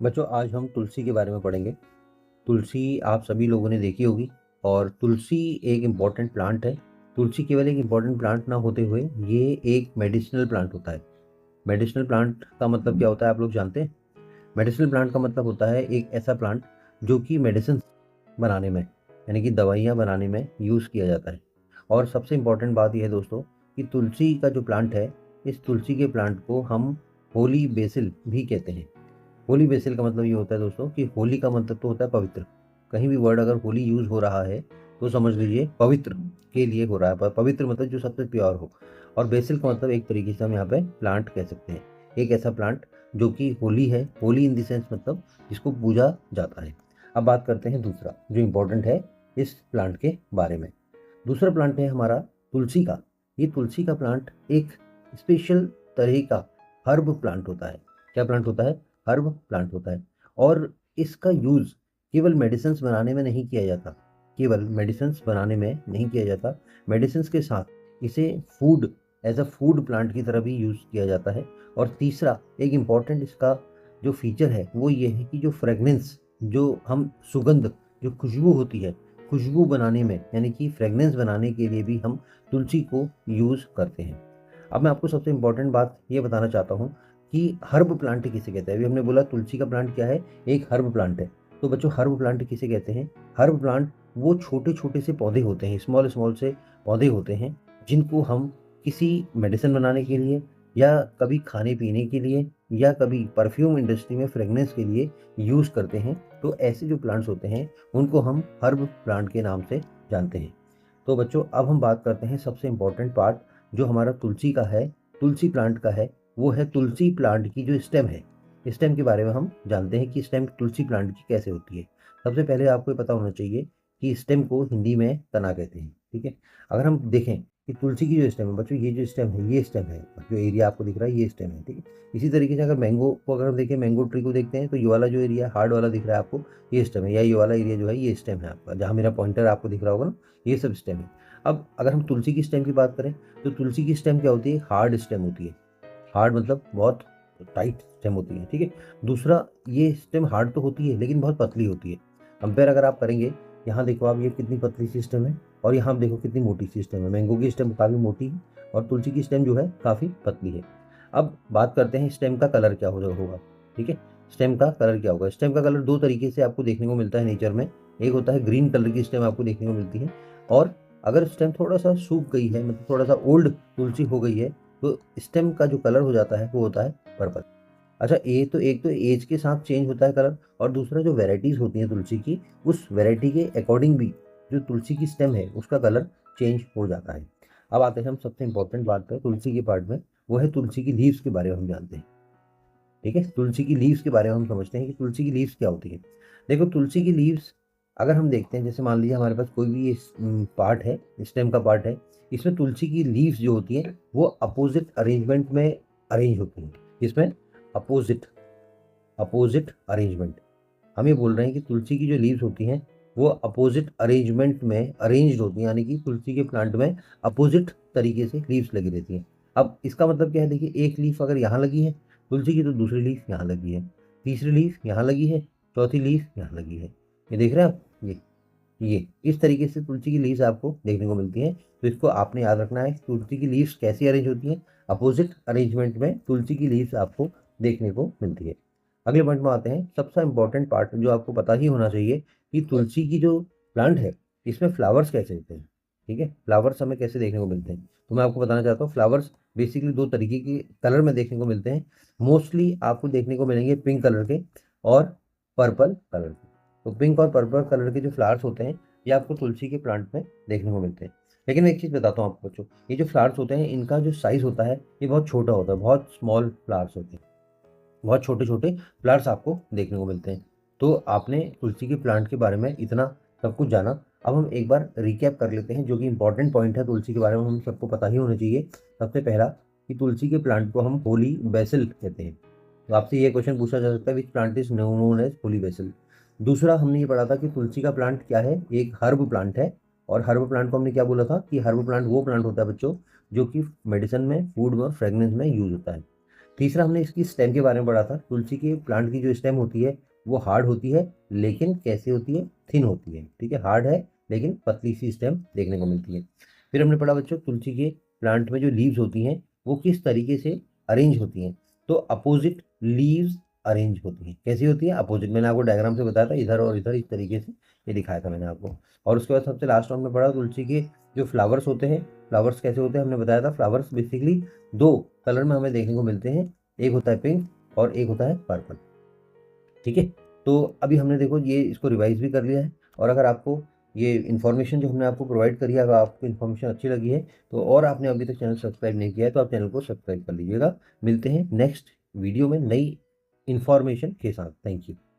बच्चों, आज हम तुलसी के बारे में पढ़ेंगे। तुलसी आप सभी लोगों ने देखी होगी और तुलसी एक इम्पॉर्टेंट प्लांट है। तुलसी केवल एक इम्पॉर्टेंट प्लांट ना होते हुए ये एक मेडिसिनल प्लांट होता है। मेडिसिनल प्लांट का मतलब क्या होता है आप लोग जानते हैं? मेडिसिनल प्लांट का मतलब होता है एक ऐसा प्लांट जो कि मेडिसिन बनाने में यानी कि दवाइयाँ बनाने में यूज़ किया जाता है। और सबसे इम्पॉर्टेंट बात यह है दोस्तों कि तुलसी का जो प्लांट है, इस तुलसी के प्लांट को हम होली बेसिल भी कहते हैं। होली बेसिल का मतलब ये होता है दोस्तों कि होली का मतलब तो होता है पवित्र। कहीं भी वर्ड अगर होली यूज़ हो रहा है तो समझ लीजिए पवित्र के लिए हो रहा है। पवित्र मतलब जो सबसे प्योर हो। और बेसिल का मतलब एक तरीके से हम यहाँ पे प्लांट कह सकते हैं। एक ऐसा प्लांट जो कि होली है। होली इन द सेंस मतलब जिसको पूजा जाता है। अब बात करते हैं दूसरा जो इम्पोर्टेंट है इस प्लांट के बारे में। दूसरा प्लांट है हमारा तुलसी का। ये तुलसी का प्लांट एक स्पेशल तरह का हर्ब प्लांट होता है। क्या प्लांट होता है? हर्ब प्लांट होता है। और इसका यूज़ केवल मेडिसिन्स बनाने में नहीं किया जाता। केवल मेडिसिन्स बनाने में नहीं किया जाता। मेडिसिन्स के साथ इसे food as a food plant की तरह भी यूज़ किया जाता है। और तीसरा एक इम्पॉर्टेंट इसका जो फीचर है वो ये है कि जो फ्रेगनेंस, जो हम सुगंध, जो खुशबू होती है, खुशबू बनाने में यानी कि फ्रेगनेंस बनाने के लिए भी हम तुलसी को यूज़ करते हैं। अब मैं आपको सबसे इम्पोर्टेंट बात ये बताना चाहता हूँ कि हर्ब प्लांट किसे कहते हैं। अभी हमने बोला तुलसी का प्लांट क्या है, एक हर्ब प्लांट है। तो बच्चों, हर्ब प्लांट किसे कहते हैं? हर्ब प्लांट वो छोटे छोटे से पौधे होते हैं, स्मॉल स्मॉल से पौधे होते हैं, जिनको हम किसी मेडिसिन बनाने के लिए या कभी खाने पीने के लिए या कभी परफ्यूम इंडस्ट्री में फ्रेगनेंस के लिए यूज़ करते हैं। तो ऐसे जो प्लांट्स होते हैं उनको हम हर्ब प्लांट के नाम से जानते हैं। तो बच्चों, अब हम बात करते हैं सबसे इम्पोर्टेंट पार्ट जो हमारा तुलसी का है, तुलसी प्लांट का है। वो है तुलसी प्लांट की जो स्टेम है। स्टेम के बारे में हम जानते हैं कि स्टेम तुलसी प्लांट की कैसे होती है। सबसे पहले आपको ये पता होना चाहिए कि स्टेम को हिंदी में तना कहते हैं। ठीक है। अगर हम देखें कि तुलसी की जो स्टेम है बच्चों, ये जो स्टेम है, ये स्टेम है, जो एरिया आपको दिख रहा है ये स्टेम है। ठीक है। इसी तरीके से अगर मैंगो को अगर हम देखें, मैंगो ट्री को देखते हैं, तो ये वाला जो एरिया हार्ड वाला दिख रहा है आपको, ये स्टेम है। या ये वाला एरिया जो है ये स्टेम है आपका, जहाँ मेरा पॉइंटर आपको दिख रहा होगा ना, ये सब स्टेम है। अब अगर हम तुलसी की स्टेम की बात करें तो तुलसी की स्टेम क्या होती है? हार्ड स्टेम होती है। हार्ड मतलब बहुत टाइट स्टेम होती है। ठीक है। दूसरा, ये स्टेम हार्ड तो होती है लेकिन बहुत पतली होती है। कंपेयर अगर आप करेंगे, यहाँ देखो आप, ये कितनी पतली सी स्टेम है और यहाँ आप देखो कितनी मोटी सी स्टेम है। मैंगो की स्टेम काफ़ी मोटी है और तुलसी की स्टेम जो है काफ़ी पतली है। अब बात करते हैं स्टेम का कलर क्या होगा। ठीक है। स्टेम का कलर क्या होगा? स्टेम का कलर दो तरीके से आपको देखने को मिलता है नेचर में। एक होता है ग्रीन कलर की स्टेम आपको देखने को मिलती है। और अगर स्टेम थोड़ा सा सूख गई है, मतलब थोड़ा सा ओल्ड तुलसी हो गई है, तो स्टेम का जो कलर हो जाता है वो होता है पर्पल। अच्छा, ये तो एक तो एज के साथ चेंज होता है कलर, और दूसरा जो वेराइटीज़ होती हैं तुलसी की, उस वेराइटी के अकॉर्डिंग भी जो तुलसी की स्टेम है उसका कलर चेंज हो जाता है। अब आते हैं हम सबसे इंपॉर्टेंट बात पर तुलसी के पार्ट में। वो है तुलसी की लीव्स के बारे में हम जानते हैं। ठीक है। तुलसी की लीव्स के बारे में हम समझते हैं कि तुलसी की लीव्स क्या होती है। देखो, तुलसी की लीव्स अगर हम देखते हैं, जैसे मान लीजिए हमारे पास कोई भी पार्ट है, स्टेम का पार्ट है, इसमें तुलसी की लीव्स जो होती हैं वो अपोजिट अरेंजमेंट में अरेंज होती हैं। इसमें अपोजिट अपोजिट अरेंजमेंट, हम ये बोल रहे हैं कि तुलसी की जो लीव्स होती हैं वो अपोजिट अरेंजमेंट में अरेंज्ड होती हैं, यानी कि तुलसी के प्लांट में अपोजिट तरीके से लीव्स लगी रहती हैं। अब इसका मतलब क्या है? देखिए, एक लीफ अगर यहाँ लगी है तुलसी की, तो दूसरी लीफ यहाँ लगी है, तीसरी लीफ यहाँ लगी है, चौथी लीफ यहाँ लगी है। ये देख रहे हैं आप? ये इस तरीके से तुलसी की लीव्स आपको देखने को मिलती हैं। तो इसको आपने याद रखना है, तुलसी की लीव्स कैसी अरेंज होती हैं? अपोजिट अरेंजमेंट में तुलसी की लीव्स आपको देखने को मिलती है। अगले पॉइंट में आते हैं, सबसे इंपॉर्टेंट पार्ट जो आपको पता ही होना चाहिए कि तुलसी की जो प्लांट है इसमें फ्लावर्स कैसे होते हैं। ठीक है। फ्लावर्स हमें कैसे देखने को मिलते हैं, तो मैं आपको बताना चाहता हूँ। फ्लावर्स बेसिकली दो तरीके के कलर में देखने को मिलते हैं। मोस्टली आपको देखने को मिलेंगे पिंक कलर के और पर्पल कलर के। तो पिंक और पर्पल कलर के जो फ्लावर्स होते हैं ये आपको तुलसी के प्लांट में देखने को मिलते हैं। लेकिन मैं एक चीज़ बताता हूँ आपको बच्चों, ये जो फ्लावर्स होते हैं इनका जो साइज़ होता है ये बहुत छोटा होता है, बहुत स्मॉल फ्लावर्स होते हैं, बहुत छोटे छोटे फ्लावर्स आपको देखने को मिलते हैं। तो आपने तुलसी के प्लांट के बारे में इतना सब कुछ जाना। अब हम एक बार रिकैप कर लेते हैं जो कि इंपॉर्टेंट पॉइंट है तुलसी के बारे में, हम सबको पता ही होना चाहिए। सबसे पहला कि तुलसी के प्लांट को हम होली बेसिल कहते हैं। तो आपसे ये क्वेश्चन पूछा जा सकता है, which plant is known as holy basil. दूसरा, हमने ये पढ़ा था कि तुलसी का प्लांट क्या है, एक हर्ब प्लांट है। और हर्ब प्लांट को हमने क्या बोला था कि हर्ब प्लांट वो प्लांट होता है बच्चों जो कि मेडिसिन में, फूड में, फ्रेगनेंस में यूज होता है। तीसरा हमने इसकी स्टेम के बारे में पढ़ा था। तुलसी के प्लांट की जो स्टेम होती है वो हार्ड होती है, लेकिन कैसे होती है, थिन होती है, ठीक है, हार्ड है लेकिन पतली सी स्टेम देखने को मिलती है। फिर हमने पढ़ा बच्चों तुलसी के प्लांट में जो लीव्स होती हैं वो किस तरीके से अरेंज होती हैं। तो अपोजिट लीव्स अरेंज होती हैं। कैसी होती है, अपोजिट। मैंने आपको डायग्राम से बताया था, इधर और इधर इस तरीके से ये दिखाया था मैंने आपको। और उसके बाद सबसे लास्ट में हमने पढ़ा तुलसी के जो फ्लावर्स होते हैं, फ्लावर्स कैसे होते हैं हमने बताया था। फ्लावर्स बेसिकली दो कलर में हमें देखने को मिलते हैं, एक होता है पिंक और एक होता है पर्पल, ठीक है। तो अभी हमने देखो ये इसको रिवाइज भी कर लिया है। और अगर आपको ये इन्फॉर्मेशन जो हमने आपको प्रोवाइड करी है, अगर आपको इन्फॉर्मेशन अच्छी लगी है तो, और आपने अभी तक चैनल सब्सक्राइब नहीं किया है तो आप चैनल को सब्सक्राइब कर लीजिएगा। मिलते हैं नेक्स्ट वीडियो में नई इन्फॉर्मेशन के साथ। Thank you.